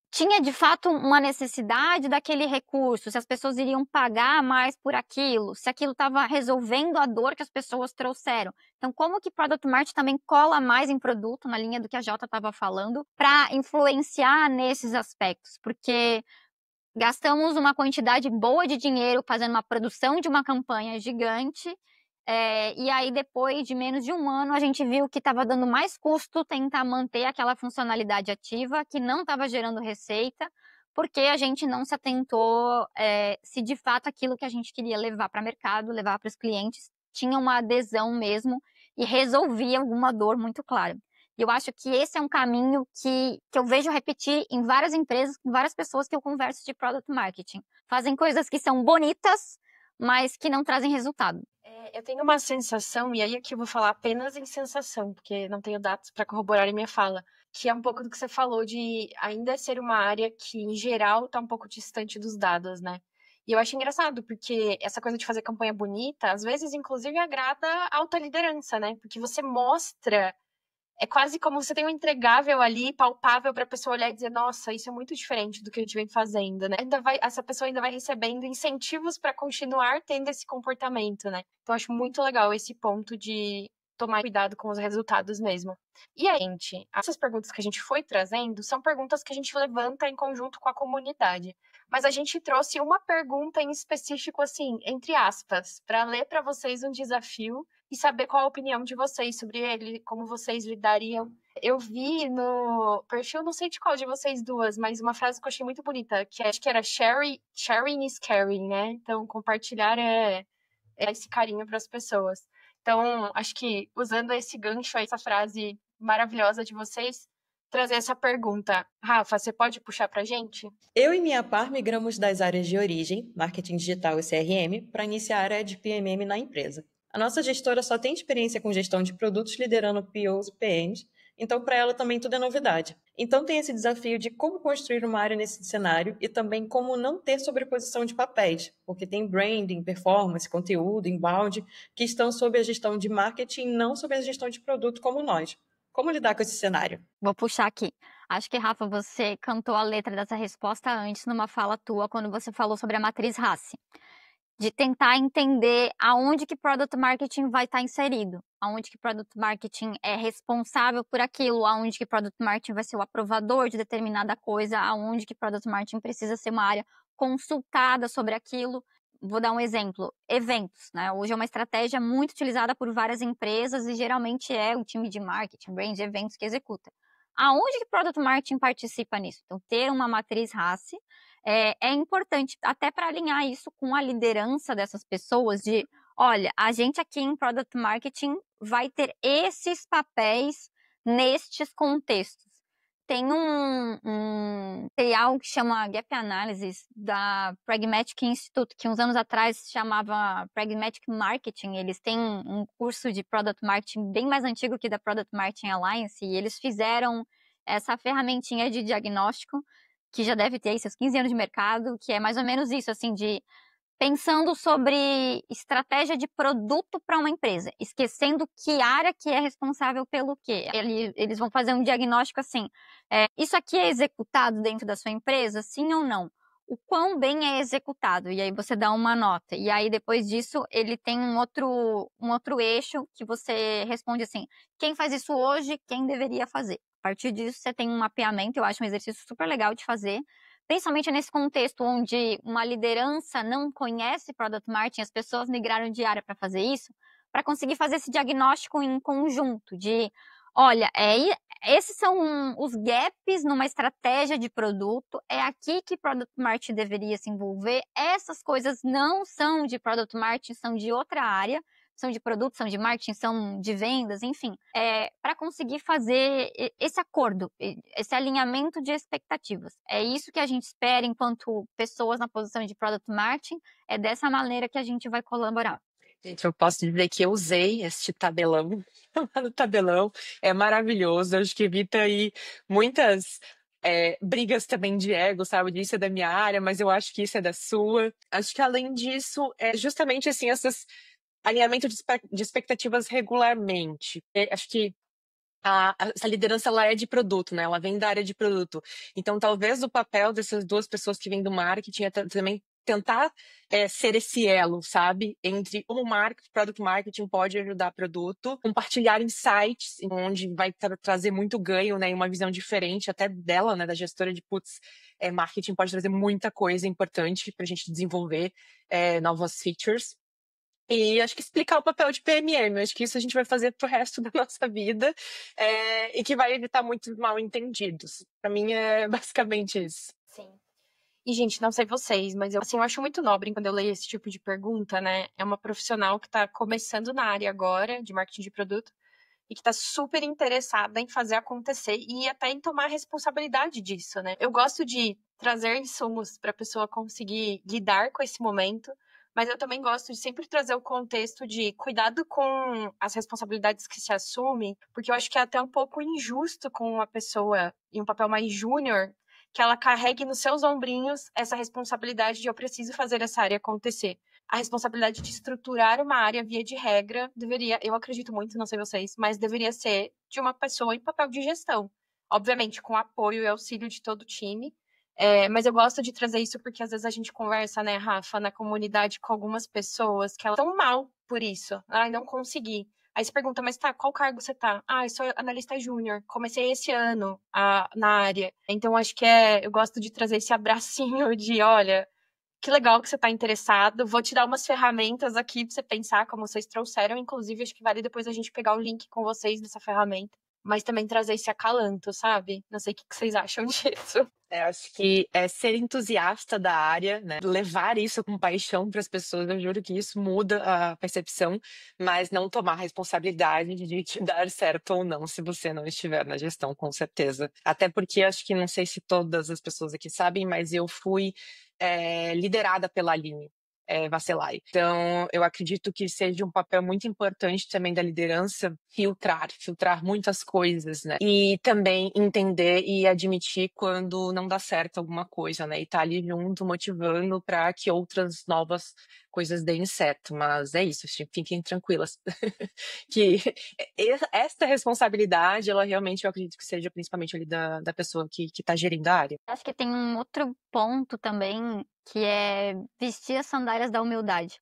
tinha de fato uma necessidade daquele recurso, se as pessoas iriam pagar mais por aquilo, se aquilo estava resolvendo a dor que as pessoas trouxeram. Então, como que Product Marketing também cola mais em produto, na linha do que a Jota estava falando, para influenciar nesses aspectos? Porque gastamos uma quantidade boa de dinheiro fazendo uma produção de uma campanha gigante, e aí depois de menos de um ano a gente viu que estava dando mais custo tentar manter aquela funcionalidade ativa, que não estava gerando receita, porque a gente não se atentou se de fato aquilo que a gente queria levar para o mercado, levar para os clientes, tinha uma adesão mesmo e resolvia alguma dor muito clara. E eu acho que esse é um caminho que eu vejo repetir em várias empresas, com várias pessoas que eu converso de Product Marketing. Fazem coisas que são bonitas, mas que não trazem resultado. Eu tenho uma sensação, e aí aqui eu vou falar apenas em sensação, porque não tenho dados para corroborar a minha fala, que é um pouco do que você falou de ainda ser uma área que, em geral, está um pouco distante dos dados, né? E eu acho engraçado, porque essa coisa de fazer campanha bonita, às vezes, inclusive, agrada a alta liderança, né? Porque você mostra. É quase como você tem um entregável ali, palpável, para a pessoa olhar e dizer, nossa, isso é muito diferente do que a gente vem fazendo, né? Essa pessoa ainda vai recebendo incentivos para continuar tendo esse comportamento, né? Então, eu acho muito legal esse ponto de tomar cuidado com os resultados mesmo. E aí, gente, essas perguntas que a gente foi trazendo são perguntas que a gente levanta em conjunto com a comunidade. Mas a gente trouxe uma pergunta em específico, assim, entre aspas, para ler para vocês um desafio e saber qual a opinião de vocês sobre ele, como vocês lidariam. Eu vi no perfil, não sei de qual de vocês duas, mas uma frase que eu achei muito bonita, que acho que era sharing is caring, né? Então, compartilhar é esse carinho para as pessoas. Então, acho que usando esse gancho, essa frase maravilhosa de vocês, trazer essa pergunta. Rafa, você pode puxar para a gente? Eu e minha par migramos das áreas de origem, marketing digital e CRM, para iniciar a área de PMM na empresa. A nossa gestora só tem experiência com gestão de produtos liderando POs e PMs, então para ela também tudo é novidade. Então tem esse desafio de como construir uma área nesse cenário e também como não ter sobreposição de papéis, porque tem branding, performance, conteúdo, inbound, que estão sob a gestão de marketing, não sob a gestão de produto como nós. Como lidar com esse cenário? Vou puxar aqui. Acho que, Rafa, você cantou a letra dessa resposta antes numa fala tua, quando você falou sobre a matriz RACE. De tentar entender aonde que Product Marketing vai estar inserido, aonde que Product Marketing é responsável por aquilo, aonde que Product Marketing vai ser o aprovador de determinada coisa, aonde que Product Marketing precisa ser uma área consultada sobre aquilo. Vou dar um exemplo, eventos, né? Hoje é uma estratégia muito utilizada por várias empresas e geralmente é o time de marketing, brand de eventos que executa. Aonde que Product Marketing participa nisso? Então, ter uma matriz RACE é importante até para alinhar isso com a liderança dessas pessoas de, olha, a gente aqui em Product Marketing vai ter esses papéis nestes contextos. Tem um material que chama Gap Analysis da Pragmatic Institute, que uns anos atrás chamava Pragmatic Marketing. Eles têm um curso de Product Marketing bem mais antigo que da Product Marketing Alliance, e eles fizeram essa ferramentinha de diagnóstico, que já deve ter aí seus 15 anos de mercado, que é mais ou menos isso, assim, de pensando sobre estratégia de produto para uma empresa, esquecendo que área que é responsável pelo quê. Eles vão fazer um diagnóstico assim, isso aqui é executado dentro da sua empresa, sim ou não? O quão bem é executado, e aí você dá uma nota. E aí, depois disso, ele tem um outro eixo que você responde assim, quem faz isso hoje, quem deveria fazer. A partir disso, você tem um mapeamento, eu acho um exercício super legal de fazer, principalmente nesse contexto onde uma liderança não conhece Product Marketing, as pessoas migraram de área para fazer isso, para conseguir fazer esse diagnóstico em conjunto de, olha, esses são os gaps numa estratégia de produto, é aqui que Product Marketing deveria se envolver, essas coisas não são de Product Marketing, são de outra área, são de produto, são de marketing, são de vendas, enfim, para conseguir fazer esse acordo, esse alinhamento de expectativas. É isso que a gente espera enquanto pessoas na posição de Product Marketing, é dessa maneira que a gente vai colaborar. Gente, eu posso dizer que eu usei este tabelão, chamado tabelão, é maravilhoso, acho que evita aí muitas brigas também de ego, sabe? Isso é da minha área, mas eu acho que isso é da sua. Acho que além disso, é justamente assim, essas alinhamento de expectativas regularmente. Acho que essa liderança ela é de produto, né? Ela vem da área de produto. Então, talvez o papel dessas duas pessoas que vêm do marketing é também tentar ser esse elo, sabe? Entre como o product marketing pode ajudar produto, compartilhar insights, onde vai trazer muito ganho, né? E uma visão diferente até dela, né? Da gestora de marketing pode trazer muita coisa importante para a gente desenvolver novas features. E acho que explicar o papel de PMM, acho que isso a gente vai fazer pro resto da nossa vida e que vai evitar muitos mal entendidos. Para mim é basicamente isso. Sim. E, gente, não sei vocês, mas eu acho muito nobre quando eu leio esse tipo de pergunta, né? É uma profissional que está começando na área agora, de marketing de produto, e que está super interessada em fazer acontecer e até em tomar responsabilidade disso, né? Eu gosto de trazer insumos para a pessoa conseguir lidar com esse momento, mas eu também gosto de sempre trazer o contexto de cuidado com as responsabilidades que se assume, porque eu acho que é até um pouco injusto com uma pessoa em um papel mais júnior que ela carregue nos seus ombrinhos essa responsabilidade de eu preciso fazer essa área acontecer. A responsabilidade de estruturar uma área, via de regra, deveria, eu acredito muito, não sei vocês, mas deveria ser de uma pessoa em papel de gestão. Obviamente, com apoio e auxílio de todo o time. Mas eu gosto de trazer isso porque às vezes a gente conversa, né, Rafa, na comunidade com algumas pessoas que elas estão mal por isso. Ai, não consegui. Aí você pergunta, mas tá, qual cargo você tá? Ah, eu sou analista júnior, comecei esse ano na área. Então, acho que eu gosto de trazer esse abracinho de, olha, que legal que você tá interessado, vou te dar umas ferramentas aqui pra você pensar, como vocês trouxeram, inclusive, acho que vale depois a gente pegar o link com vocês dessa ferramenta, mas também trazer esse acalanto, sabe? Não sei o que vocês acham disso. Acho que é ser entusiasta da área, né? Levar isso com paixão para as pessoas, eu juro que isso muda a percepção, mas não tomar responsabilidade de te dar certo ou não se você não estiver na gestão, com certeza. Até porque acho que não sei se todas as pessoas aqui sabem, mas eu fui liderada pela Aline Vasselay. Então, eu acredito que seja um papel muito importante também da liderança filtrar muitas coisas, né? E também entender e admitir quando não dá certo alguma coisa, né? E estar ali junto, motivando para que outras novas coisas deem certo. Mas é isso, fiquem tranquilas. Que esta responsabilidade, ela realmente, eu acredito que seja principalmente ali da pessoa que está gerindo a área. Acho que tem um outro ponto também, que é vestir as sandálias da humildade.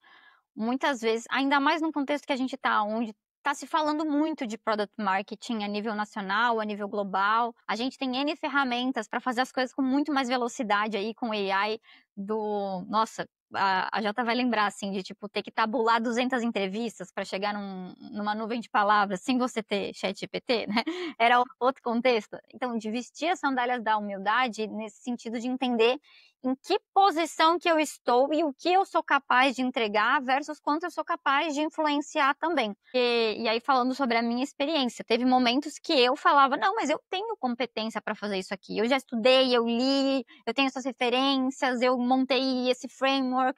Muitas vezes, ainda mais no contexto que a gente está, onde está se falando muito de product marketing a nível nacional, a nível global. A gente tem N ferramentas para fazer as coisas com muito mais velocidade aí com AI. Nossa, a Jota vai lembrar, assim, de, tipo, ter que tabular 200 entrevistas para chegar numa nuvem de palavras sem você ter ChatGPT, né? Era outro contexto. Então, de vestir as sandálias da humildade nesse sentido de entender em que posição que eu estou e o que eu sou capaz de entregar versus quanto eu sou capaz de influenciar também. E aí, falando sobre a minha experiência, teve momentos que eu falava, não, mas eu tenho competência para fazer isso aqui. Eu já estudei, eu li, eu tenho essas referências, eu montei esse framework.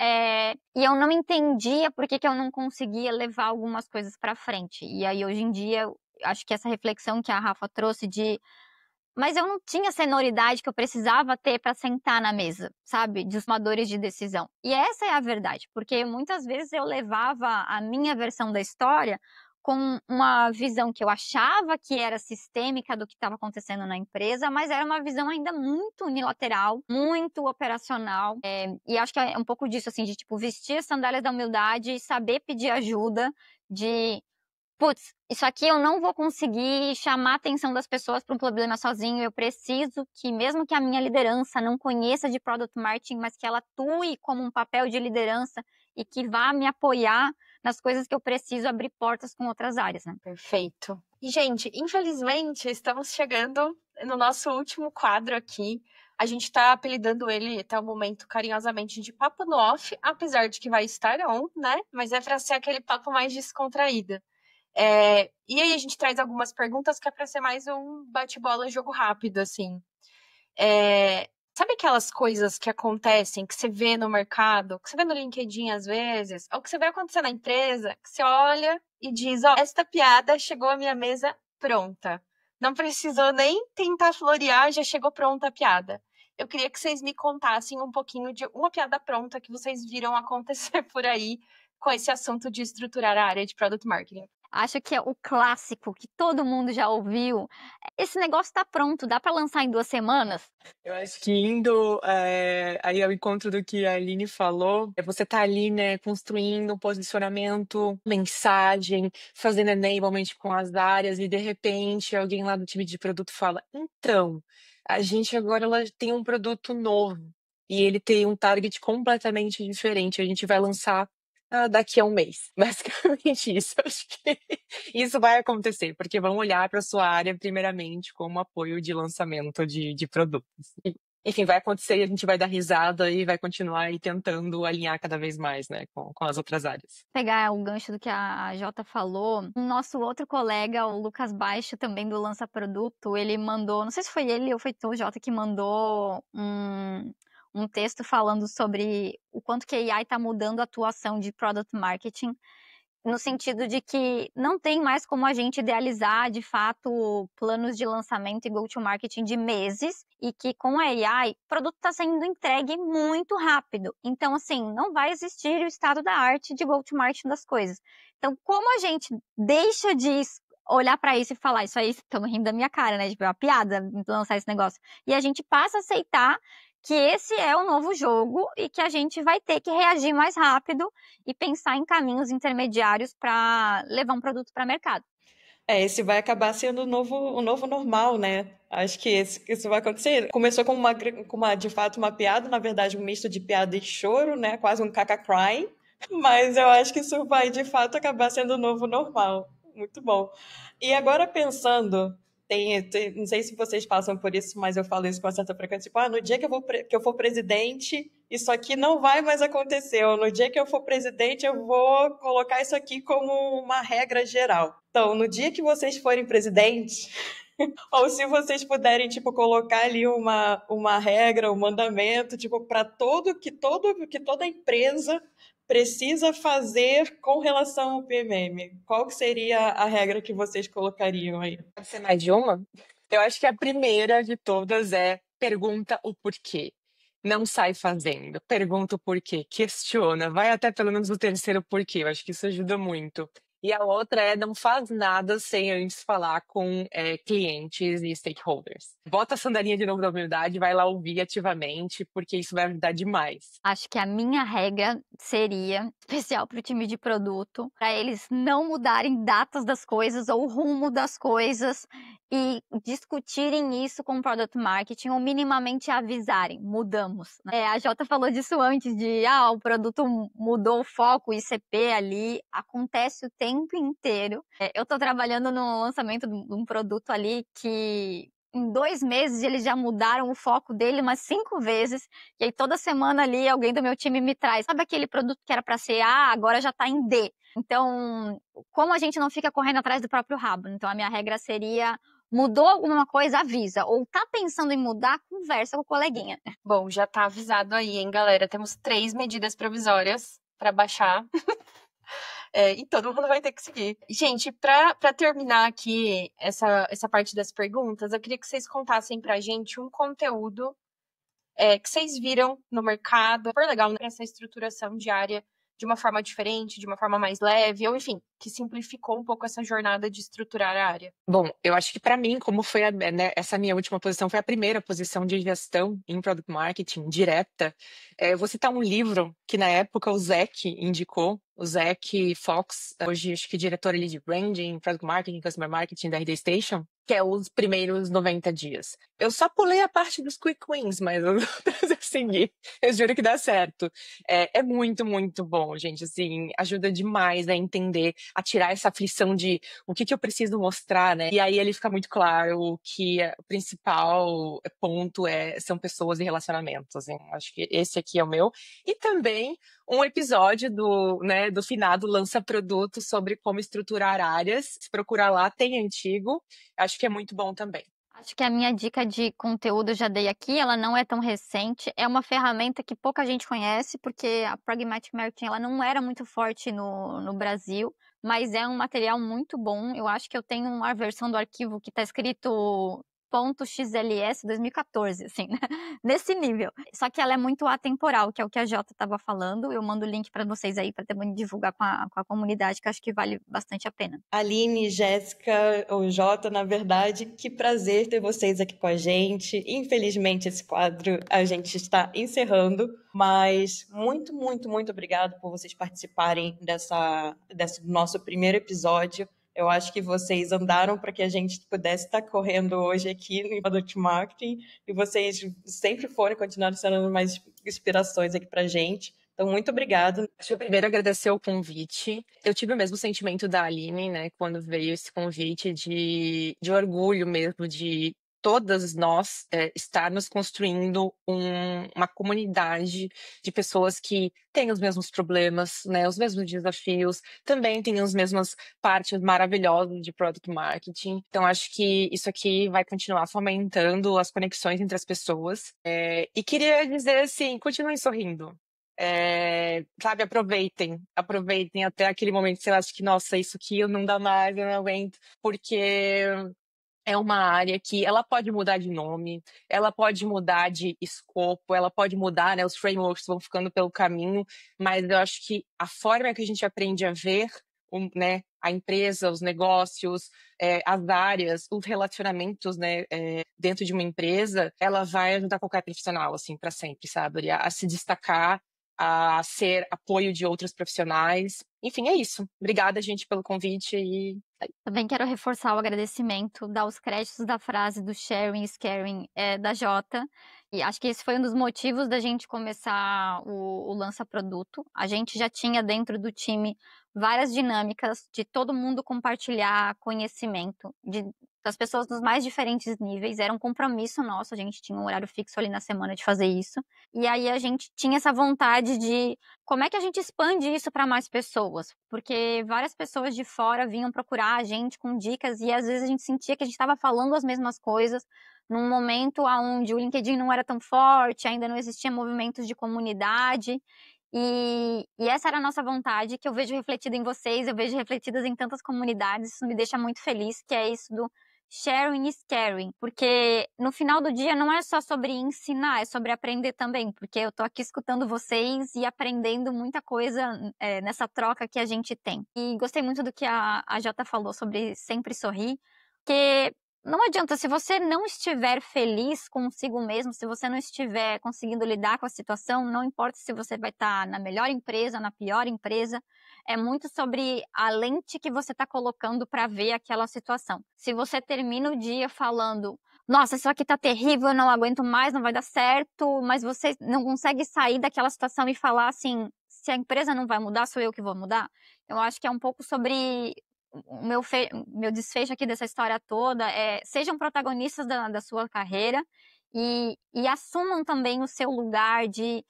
E eu não entendia por que eu não conseguia levar algumas coisas para frente. E aí, hoje em dia, eu acho que essa reflexão que a Rafa trouxe mas eu não tinha a senioridade que eu precisava ter para sentar na mesa, sabe? De tomadores de decisão. E essa é a verdade, porque muitas vezes eu levava a minha versão da história com uma visão que eu achava que era sistêmica do que estava acontecendo na empresa, mas era uma visão ainda muito unilateral, muito operacional. E acho que é um pouco disso, assim, de tipo, vestir as sandálias da humildade e saber pedir ajuda, de putz, isso aqui eu não vou conseguir chamar a atenção das pessoas para um problema sozinho. Eu preciso que, mesmo que a minha liderança não conheça de Product Marketing, mas que ela atue como um papel de liderança e que vá me apoiar nas coisas que eu preciso abrir portas com outras áreas, né? Perfeito. E, gente, infelizmente, estamos chegando no nosso último quadro aqui. A gente está apelidando ele até o momento carinhosamente de papo no off, apesar de que vai estar on, né? Mas é para ser aquele papo mais descontraído. E aí a gente traz algumas perguntas que é para ser mais um bate-bola, jogo rápido, assim. Sabe aquelas coisas que acontecem, que você vê no mercado, que você vê no LinkedIn às vezes, ou que você vê acontecer na empresa, que você olha e diz, ó, esta piada chegou à minha mesa pronta. Não precisou nem tentar florear, já chegou pronta a piada. Eu queria que vocês me contassem um pouquinho de uma piada pronta que vocês viram acontecer por aí com esse assunto de estruturar a área de Product Marketing. Acho que é o clássico que todo mundo já ouviu. Esse negócio tá pronto, dá para lançar em 2 semanas? Eu acho que indo aí ao encontro do que a Aline falou, você tá ali, né, construindo um posicionamento, mensagem, fazendo enablement com as áreas e de repente alguém lá do time de produto fala, então, a gente agora tem um produto novo e ele tem um target completamente diferente, a gente vai lançar daqui a um mês. Basicamente isso. Acho que isso vai acontecer, porque vão olhar para a sua área primeiramente como apoio de lançamento de produtos. Enfim, vai acontecer e a gente vai dar risada e vai continuar aí tentando alinhar cada vez mais, né, com as outras áreas. Pegar o gancho do que a Jota falou, o nosso outro colega, o Lucas Baixo, também do Lança Produto, ele mandou, não sei se foi ele ou foi tu, Jota, que mandou um texto falando sobre o quanto que a AI está mudando a atuação de Product Marketing, no sentido de que não tem mais como a gente idealizar, de fato, planos de lançamento e go-to-marketing de meses, e que com a AI, o produto está sendo entregue muito rápido. Então, assim, não vai existir o estado da arte de go-to-marketing das coisas. Então, como a gente deixa de olhar para isso e falar, isso aí, estão rindo da minha cara, né? Tipo, é uma piada lançar esse negócio. E a gente passa a aceitar que esse é o novo jogo e que a gente vai ter que reagir mais rápido e pensar em caminhos intermediários para levar um produto para o mercado. Esse vai acabar sendo o novo normal, né? Acho que isso vai acontecer. Começou com de fato, uma piada, na verdade, um misto de piada e choro, né? Quase um caca crying. Mas eu acho que isso vai, de fato, acabar sendo o novo normal. Muito bom. E agora pensando, não sei se vocês passam por isso, mas eu falo isso com uma certa frequência, tipo, no dia que eu for presidente, isso aqui não vai mais acontecer, ou no dia que eu for presidente, eu vou colocar isso aqui como uma regra geral. Então, no dia que vocês forem presidente, ou se vocês puderem, tipo, colocar ali uma regra, um mandamento, tipo, para que toda empresa precisa fazer com relação ao PMM. Qual que seria a regra que vocês colocariam aí? Pode ser mais de uma? Eu acho que a primeira de todas é pergunta o porquê. Não sai fazendo. Pergunta o porquê. Questiona. Vai até pelo menos o terceiro porquê. Eu acho que isso ajuda muito. E a outra é não faz nada sem antes falar com clientes e stakeholders. Bota a sandalinha de novo da humildade, vai lá ouvir ativamente, porque isso vai ajudar demais. Acho que a minha regra seria, especial para o time de produto, para eles não mudarem datas das coisas ou rumo das coisas e discutirem isso com o Product Marketing ou minimamente avisarem, mudamos. A Jota falou disso antes, de o produto mudou o foco, o ICP ali, acontece o tempo inteiro. Eu estou trabalhando no lançamento de um produto ali que em 2 meses eles já mudaram o foco dele umas 5 vezes, e aí toda semana ali alguém do meu time me traz, sabe aquele produto que era para ser A, agora já está em D. Então, como a gente não fica correndo atrás do próprio rabo? Então a minha regra seria: mudou alguma coisa, avisa. Ou tá pensando em mudar, conversa com o coleguinha. Bom, já tá avisado aí, hein, galera? Temos 3 medidas provisórias para baixar. E todo mundo vai ter que seguir. Gente, pra terminar aqui essa parte das perguntas, eu queria que vocês contassem pra gente um conteúdo que vocês viram no mercado, super legal, né? Essa estruturação diária de uma forma diferente, de uma forma mais leve, ou enfim, que simplificou um pouco essa jornada de estruturar a área. Bom, eu acho que para mim, como foi essa minha última posição, foi a primeira posição de gestão em Product Marketing direta. Eu vou citar um livro que na época o Zac indicou, o Zac Fox, hoje acho que diretor ali de Branding, Product Marketing, Customer Marketing da RD Station, que é os primeiros 90 dias. Eu só pulei a parte dos quick wins, mas eu segui. Eu juro que dá certo. É muito, muito bom, gente. Assim, ajuda demais a entender, a tirar essa aflição de o que eu preciso mostrar, né? E aí ele fica muito claro que o principal ponto são pessoas e relacionamentos. Assim. Acho que esse aqui é o meu. E também um episódio do finado Lança Produto sobre como estruturar áreas. Se procurar lá, tem antigo. Acho que é muito bom também. Acho que a minha dica de conteúdo eu já dei aqui, ela não é tão recente, é uma ferramenta que pouca gente conhece, porque a Pragmatic Marketing ela não era muito forte no Brasil, mas é um material muito bom. Eu acho que eu tenho uma versão do arquivo que está escrito .xls 2014, assim, né? Nesse nível. Só que ela é muito atemporal, que é o que a Jota estava falando. Eu mando o link para vocês aí, para também divulgar com a comunidade, que eu acho que vale bastante a pena. Aline, Jéssica, ou Jota, na verdade, que prazer ter vocês aqui com a gente. Infelizmente, esse quadro a gente está encerrando, mas muito, muito, muito obrigado por vocês participarem desse nosso primeiro episódio. Eu acho que vocês andaram para que a gente pudesse estar correndo hoje aqui no Product Marketing, e vocês sempre foram e continuaram sendo mais inspirações aqui para a gente. Então, muito obrigada. Deixa eu primeiro agradecer o convite. Eu tive o mesmo sentimento da Aline, né, quando veio esse convite de orgulho mesmo, de todas nós estarmos construindo uma comunidade de pessoas que têm os mesmos problemas, né, os mesmos desafios, também têm as mesmas partes maravilhosas de Product Marketing. Então, acho que isso aqui vai continuar fomentando as conexões entre as pessoas. E queria dizer assim, continuem sorrindo. Sabe, aproveitem até aquele momento que você acha que, nossa, isso aqui eu não dá mais, eu não aguento, porque é uma área que ela pode mudar de nome, ela pode mudar de escopo, ela pode mudar, né, os frameworks vão ficando pelo caminho, mas eu acho que a forma que a gente aprende a ver, né, a empresa, os negócios, as áreas, os relacionamentos, né, dentro de uma empresa, ela vai ajudar qualquer profissional, assim, para sempre, sabe, a se destacar, a ser apoio de outros profissionais. Enfim, é isso. Obrigada, gente, pelo convite e... Também quero reforçar o agradecimento, dar os créditos da frase do sharing is caring da Jota. E acho que esse foi um dos motivos da gente começar o Lança Produto. A gente já tinha dentro do time várias dinâmicas de todo mundo compartilhar conhecimento, das pessoas nos mais diferentes níveis. Era um compromisso nosso, a gente tinha um horário fixo ali na semana de fazer isso. E aí a gente tinha essa vontade de como é que a gente expande isso para mais pessoas? Porque várias pessoas de fora vinham procurar a gente com dicas e às vezes a gente sentia que a gente estava falando as mesmas coisas num momento onde o LinkedIn não era tão forte, ainda não existia movimentos de comunidade. E essa era a nossa vontade, que eu vejo refletida em vocês, eu vejo refletidas em tantas comunidades. Isso me deixa muito feliz, que é isso do sharing is caring, porque no final do dia não é só sobre ensinar, é sobre aprender também, porque eu tô aqui escutando vocês e aprendendo muita coisa nessa troca que a gente tem. E gostei muito do que a Jota falou sobre sempre sorrir, porque não adianta, se você não estiver feliz consigo mesmo, se você não estiver conseguindo lidar com a situação, não importa se você vai estar na melhor empresa, na pior empresa, é muito sobre a lente que você está colocando para ver aquela situação. Se você termina o dia falando, nossa, isso aqui tá terrível, eu não aguento mais, não vai dar certo, mas você não consegue sair daquela situação e falar assim, se a empresa não vai mudar, sou eu que vou mudar. Eu acho que é um pouco sobre o meu desfecho aqui dessa história toda, sejam protagonistas da sua carreira e assumam também o seu lugar de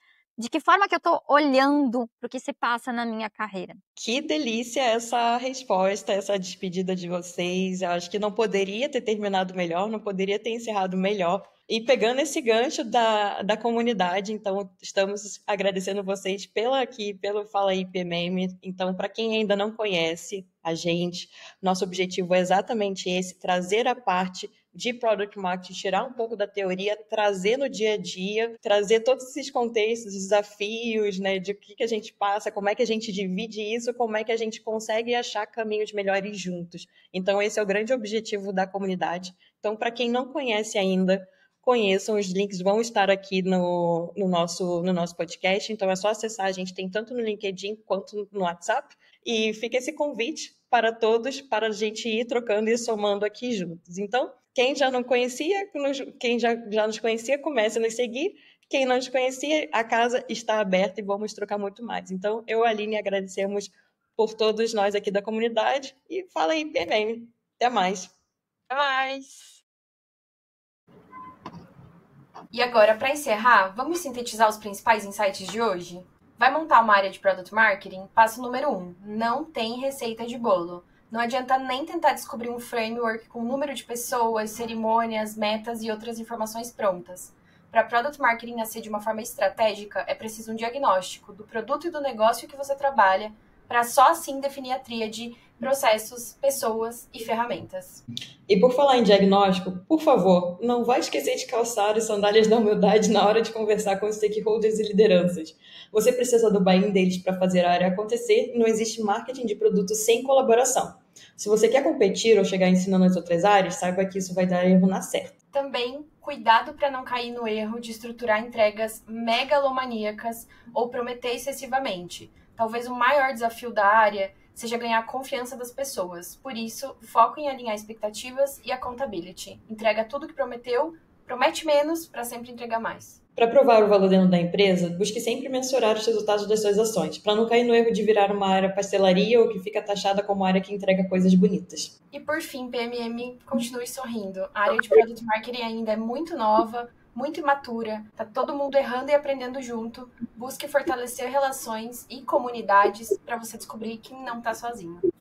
que forma que eu tô olhando para o que se passa na minha carreira. Que delícia essa resposta, essa despedida de vocês. Eu acho que não poderia ter terminado melhor, não poderia ter encerrado melhor. E pegando esse gancho da comunidade, então estamos agradecendo vocês pelo Fala aí PMM. Então, para quem ainda não conhece a gente, nosso objetivo é exatamente esse, trazer a parte de Product Marketing, tirar um pouco da teoria, trazer no dia a dia, trazer todos esses contextos, desafios, né, de o que a gente passa, como é que a gente divide isso, como é que a gente consegue achar caminhos melhores juntos. Então, esse é o grande objetivo da comunidade. Então, para quem não conhece ainda, conheçam, os links vão estar aqui no nosso podcast, então é só acessar, a gente tem tanto no LinkedIn quanto no WhatsApp, e fica esse convite para todos, para a gente ir trocando e somando aqui juntos. Então, quem já não conhecia, quem já nos conhecia, comece a nos seguir. Quem não nos conhecia, a casa está aberta e vamos trocar muito mais. Então, eu e a Aline agradecemos por todos nós aqui da comunidade e fala aí, PMM. Até mais. Até mais! E agora, para encerrar, vamos sintetizar os principais insights de hoje? Vai montar uma área de Product Marketing? Passo número 1. Não tem receita de bolo. Não adianta nem tentar descobrir um framework com número de pessoas, cerimônias, metas e outras informações prontas. Para Product Marketing nascer de uma forma estratégica, é preciso um diagnóstico do produto e do negócio que você trabalha, para só assim definir a tríade processos, pessoas e ferramentas. E por falar em diagnóstico, por favor, não vai esquecer de calçar as sandálias da humildade na hora de conversar com os stakeholders e lideranças. Você precisa do buy-in deles para fazer a área acontecer e não existe marketing de produto sem colaboração. Se você quer competir ou chegar ensinando as outras áreas, saiba que isso vai dar erro na certa. Também, cuidado para não cair no erro de estruturar entregas megalomaníacas ou prometer excessivamente. Talvez o maior desafio da área seja ganhar a confiança das pessoas. Por isso, foco em alinhar expectativas e accountability. Entrega tudo que prometeu, promete menos para sempre entregar mais. Para provar o valor dentro da empresa, busque sempre mensurar os resultados das suas ações, para não cair no erro de virar uma área pastelaria ou que fica taxada como área que entrega coisas bonitas. E por fim, PMM, continue sorrindo. A área de Product Marketing ainda é muito nova, muito imatura, tá todo mundo errando e aprendendo junto. Busque fortalecer relações e comunidades para você descobrir que não tá sozinho.